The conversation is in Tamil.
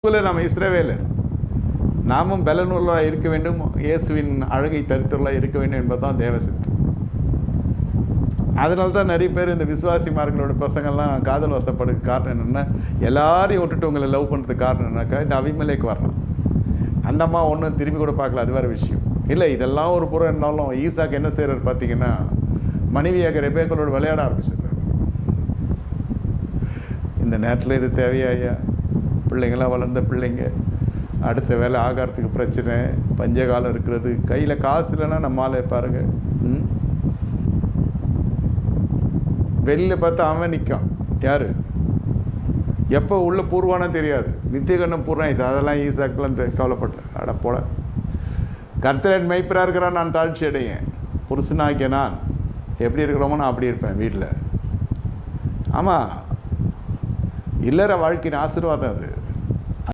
நாம் இஸ்ரவேலர், நாமும் பலனுள்ளதாக இருக்க வேண்டும், இயேசுவின் அழகை தரித்துள்ளாக இருக்க வேண்டும் என்பதுதான் தேவசித்தம். அதனால தான் நிறைய பேர் இந்த விசுவாசிமார்களோட பசங்கள்லாம் காதல் வசப்படுறதுக்கு காரணம் என்னென்னா, எல்லாரையும் விட்டுட்டு உங்களை லவ் பண்ணுறதுக்கு காரணம் என்னன்னாக்கா, இந்த அபிமெலேக்கு வர்றான். அந்த அம்மா ஒன்றும் திரும்பி கூட பார்க்கல, அது வேறு விஷயம் இல்லை. இதெல்லாம் ஒரு புறம் இருந்தாலும் ஈசாக்கு என்ன செய்கிறார் பார்த்தீங்கன்னா, மனைவியாக ரெபேக்காளோட விளையாட ஆரம்பிச்சிடுறாரு. இந்த நேரத்தில் இது தேவையா? பிள்ளைங்களாம் வளர்ந்த பிள்ளைங்க, அடுத்த வேலை ஆகாரத்துக்கு பிரச்சனை, பஞ்சகாலம் இருக்கிறது, கையில் காசு இல்லைன்னா நம்மளால பாருங்கள். வெளியில் பார்த்தா அவன் நிற்கான். யார் எப்போ உள்ளே பூர்வானோ தெரியாது. நித்தியகண்ணம் பூர்ணம் அதெல்லாம் ஈசாக்கெல்லாம் கவலைப்பட்டல. அட போல, கர்த்தரன் மெய்ப்பராக இருக்கிறான், நான் தாழ்ச்சி அடையேன். புருஷனாகிய நான் எப்படி இருக்கிறோமோ நான் அப்படி இருப்பேன் வீட்டில். ஆமாம், இல்லற வாழ்க்கையின் ஆசீர்வாதம் அது.